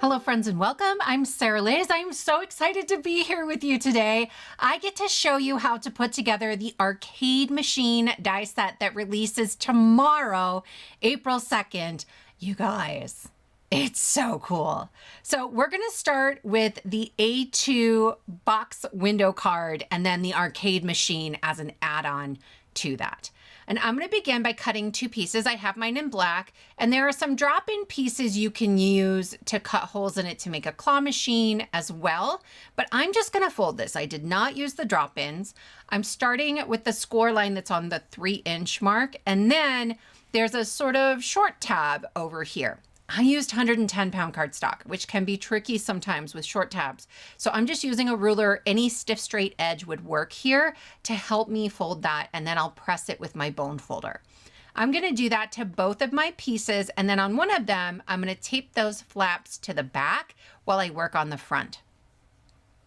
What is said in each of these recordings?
Hello friends and welcome. I'm Sarah Liz. I'm so excited to be here with you today. I get to show you how to put together the Arcade Machine die set that releases tomorrow, April 2nd. You guys, it's so cool. So we're gonna start with the A2 box window card and then the Arcade Machine as an add-on to that. And I'm going to begin by cutting two pieces. I have mine in black, and there are some drop-in pieces you can use to cut holes in it to make a claw machine as well. But I'm just going to fold this. I did not use the drop-ins. I'm starting with the score line that's on the 3-inch mark, and then there's a sort of short tab over here. I used 110-pound cardstock, which can be tricky sometimes with short tabs. So I'm just using a ruler. Any stiff straight edge would work here to help me fold that, and then I'll press it with my bone folder. I'm going to do that to both of my pieces, and then on one of them, I'm going to tape those flaps to the back while I work on the front.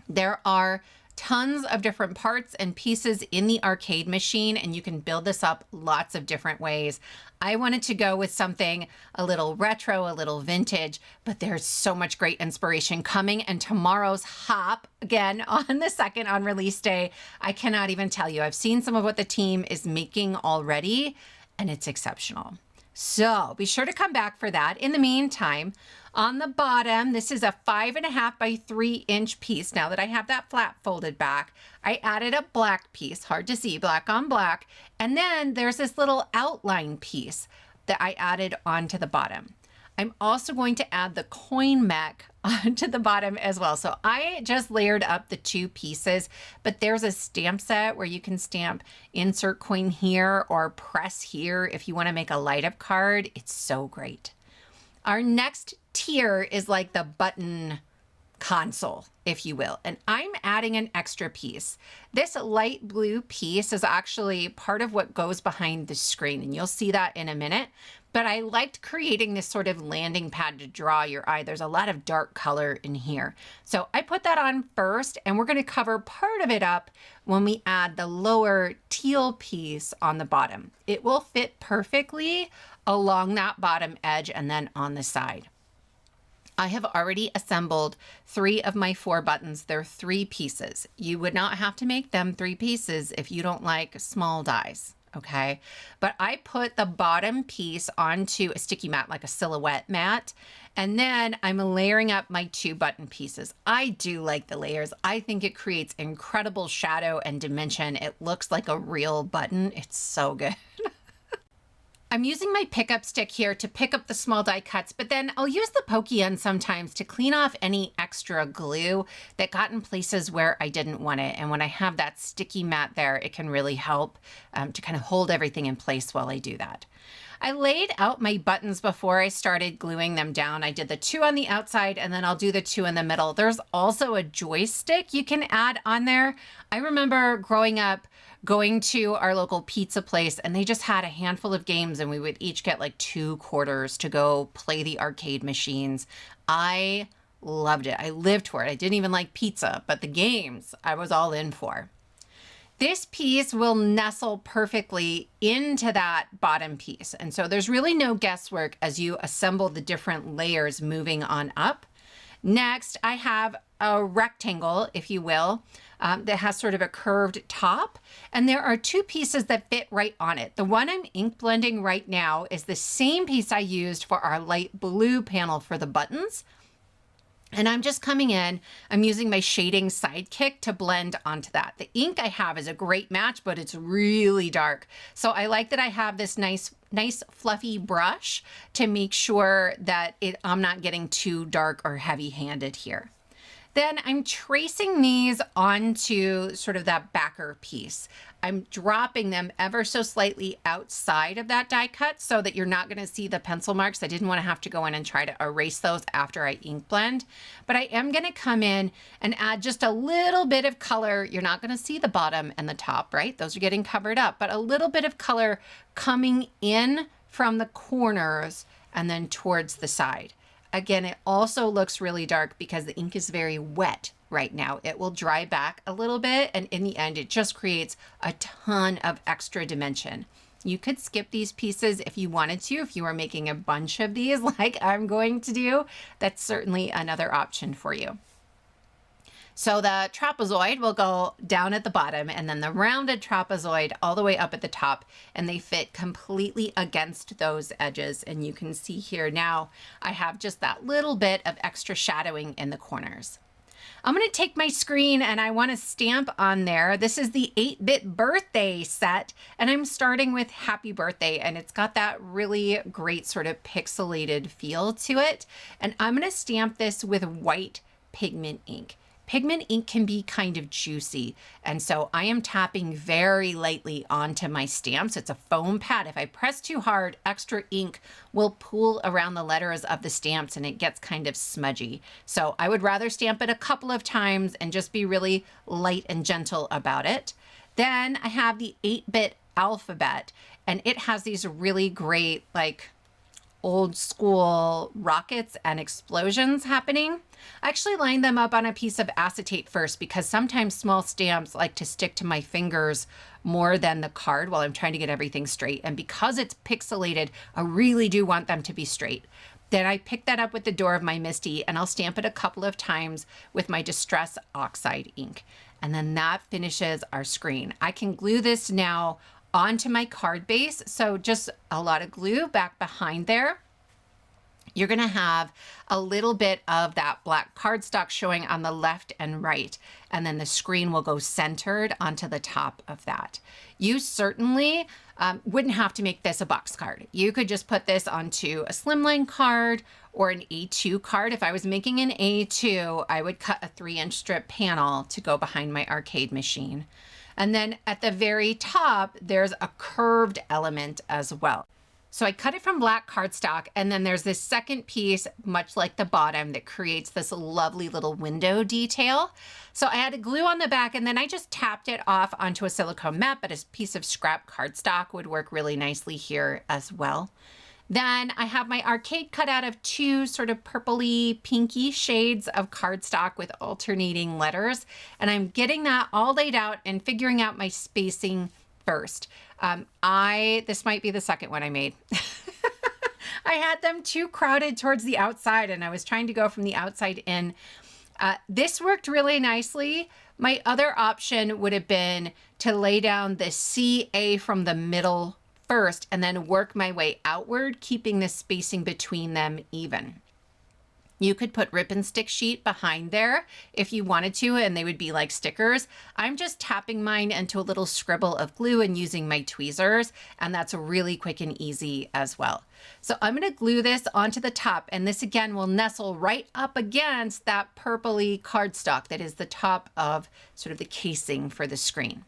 There are tons of different parts and pieces in the Arcade Machine, and you can build this up lots of different ways. I wanted to go with something a little retro, a little vintage, but there's so much great inspiration coming, and tomorrow's hop, again, on the 2nd on release day, I cannot even tell you. I've seen some of what the team is making already, and it's exceptional. So be sure to come back for that. In the meantime, on the bottom, this is a 5.5 by 3-inch piece. Now that I have that flap folded back, I added a black piece, hard to see, black on black. And then there's this little outline piece that I added onto the bottom. I'm also going to add the coin mech onto the bottom as well. So I just layered up the two pieces, but there's a stamp set where you can stamp insert coin here or press here if you want to make a light up card. It's so great. Our next tier is like the button console, if you will, and I'm adding an extra piece. This light blue piece is actually part of what goes behind the screen, and you'll see that in a minute. But I liked creating this sort of landing pad to draw your eye. There's a lot of dark color in here. So I put that on first, and we're going to cover part of it up when we add the lower teal piece on the bottom. It will fit perfectly along that bottom edge and then on the side. I have already assembled 3 of my 4 buttons. They're 3 pieces. You would not have to make them 3 pieces if you don't like small dies, okay? But I put the bottom piece onto a sticky mat, like a silhouette mat, and then I'm layering up my 2 button pieces. I do like the layers. I think it creates incredible shadow and dimension. It looks like a real button. It's so good. I'm using my pickup stick here to pick up the small die cuts, but then I'll use the pokey end sometimes to clean off any extra glue that got in places where I didn't want it. And when I have that sticky mat there, it can really help to kind of hold everything in place while I do that. I laid out my buttons before I started gluing them down. I did the 2 on the outside, and then I'll do the 2 in the middle. There's also a joystick you can add on there. I remember growing up going to our local pizza place, and they just had a handful of games, and we would each get like 2 quarters to go play the arcade machines. I loved it. I lived for it. I didn't even like pizza, but the games I was all in for. This piece will nestle perfectly into that bottom piece. And so there's really no guesswork as you assemble the different layers moving on up. Next, I have a rectangle, if you will, that has sort of a curved top. And there are 2 pieces that fit right on it. The one I'm ink blending right now is the same piece I used for our light blue panel for the buttons. And I'm just coming in, I'm using my shading Sidekick to blend onto that. The ink I have is a great match, but it's really dark. So I like that I have this nice fluffy brush to make sure that I'm not getting too dark or heavy-handed here. Then I'm tracing these onto sort of that backer piece. I'm dropping them ever so slightly outside of that die cut so that you're not going to see the pencil marks. I didn't want to have to go in and try to erase those after I ink blend, but I am going to come in and add just a little bit of color. You're not going to see the bottom and the top, right? Those are getting covered up, but a little bit of color coming in from the corners and then towards the side. Again, it also looks really dark because the ink is very wet right now. It will dry back a little bit, and in the end, it just creates a ton of extra dimension. You could skip these pieces if you wanted to, if you were making a bunch of these like I'm going to do. That's certainly another option for you. So the trapezoid will go down at the bottom and then the rounded trapezoid all the way up at the top, and they fit completely against those edges. And you can see here now I have just that little bit of extra shadowing in the corners. I'm going to take my screen and I want to stamp on there. This is the 8-bit birthday set, and I'm starting with happy birthday, and it's got that really great sort of pixelated feel to it. And I'm going to stamp this with white pigment ink. Pigment ink can be kind of juicy, and so I am tapping very lightly onto my stamps. It's a foam pad. If I press too hard, extra ink will pool around the letters of the stamps and it gets kind of smudgy. So I would rather stamp it a couple of times and just be really light and gentle about it. Then I have the 8-bit alphabet, and it has these really great, like, old school rockets and explosions happening. I actually lined them up on a piece of acetate first because sometimes small stamps like to stick to my fingers more than the card while I'm trying to get everything straight. And because it's pixelated, I really do want them to be straight. Then I pick that up with the door of my Misty, and I'll stamp it a couple of times with my Distress Oxide ink. And then that finishes our screen. I can glue this now onto my card base. So just a lot of glue back behind there. You're going to have a little bit of that black cardstock showing on the left and right, and then the screen will go centered onto the top of that. You certainly wouldn't have to make this a box card. You could just put this onto a slimline card or an A2 card. If I was making an A2, I would cut a 3-inch strip panel to go behind my arcade machine. And then at the very top, there's a curved element as well. So I cut it from black cardstock, and then there's this second piece, much like the bottom, that creates this lovely little window detail. So I added glue on the back, and then I just tapped it off onto a silicone mat, but a piece of scrap cardstock would work really nicely here as well. Then I have my arcade cut out of 2 sort of purpley pinky shades of cardstock with alternating letters. And I'm getting that all laid out and figuring out my spacing first. This might be the second one I made. I had them too crowded towards the outside, and I was trying to go from the outside in. This worked really nicely. My other option would have been to lay down the CA from the middle first and then work my way outward, keeping the spacing between them even. You could put rip and stick sheet behind there if you wanted to, and they would be like stickers. I'm just tapping mine into a little scribble of glue and using my tweezers, and that's really quick and easy as well. So I'm going to glue this onto the top, and this again will nestle right up against that purpley cardstock that is the top of sort of the casing for the screen.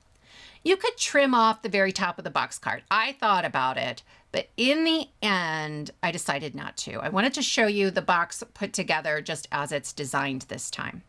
You could trim off the very top of the box card. I thought about it, but in the end, I decided not to. I wanted to show you the box put together just as it's designed this time.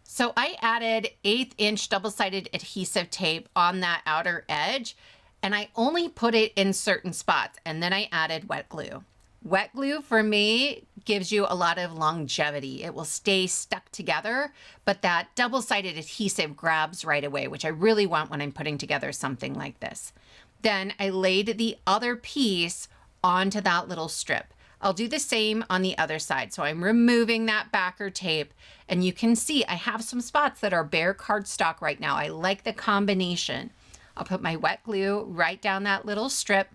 So I added 1/8-inch double-sided adhesive tape on that outer edge, and I only put it in certain spots, and then I added wet glue. Wet glue for me gives you a lot of longevity. It will stay stuck together, but that double-sided adhesive grabs right away, which I really want when I'm putting together something like this. Then I laid the other piece onto that little strip. I'll do the same on the other side. So I'm removing that backer tape, and you can see I have some spots that are bare cardstock right now. I like the combination. I'll put my wet glue right down that little strip,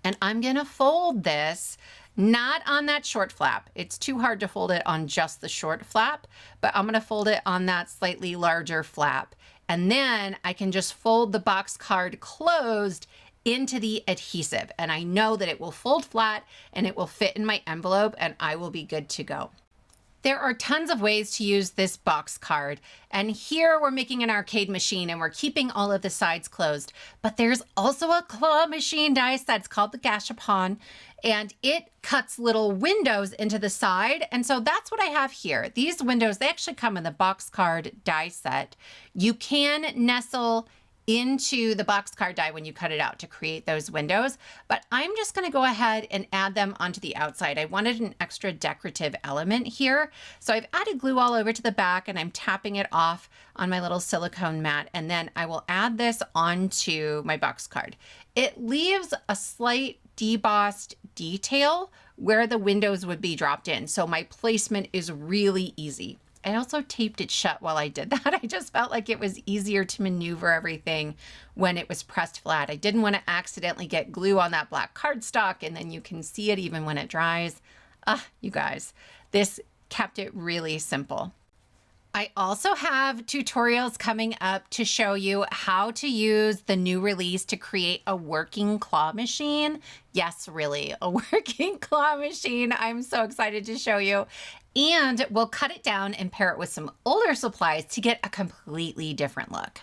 and I'm gonna fold this not on that short flap. It's too hard to fold it on just the short flap, but I'm gonna fold it on that slightly larger flap. And then I can just fold the box card closed into the adhesive. And I know that it will fold flat and it will fit in my envelope, and I will be good to go. There are tons of ways to use this box card. And here we're making an arcade machine and we're keeping all of the sides closed. But there's also a claw machine die set. It's called the Gashapon, and it cuts little windows into the side. And so that's what I have here. These windows, they actually come in the box card die set. You can nestle into the boxcar die when you cut it out to create those windows, but I'm just going to go ahead and add them onto the outside. I wanted an extra decorative element here. So I've added glue all over to the back and I'm tapping it off on my little silicone mat, and then I will add this onto my box card. It leaves a slight debossed detail where the windows would be dropped in. So my placement is really easy. I also taped it shut while I did that. I just felt like it was easier to maneuver everything when it was pressed flat. I didn't want to accidentally get glue on that black cardstock, and then you can see it even when it dries. You guys, this kept it really simple. I also have tutorials coming up to show you how to use the new release to create a working claw machine. Yes, really, a working claw machine. I'm so excited to show you. And we'll cut it down and pair it with some older supplies to get a completely different look.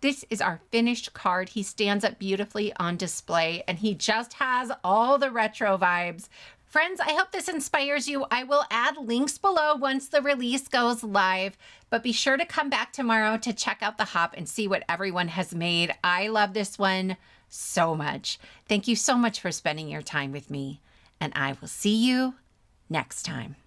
This is our finished card. He stands up beautifully on display and he just has all the retro vibes. Friends, I hope this inspires you. I will add links below once the release goes live, but be sure to come back tomorrow to check out the hop and see what everyone has made. I love this one so much. Thank you so much for spending your time with me, and I will see you next time.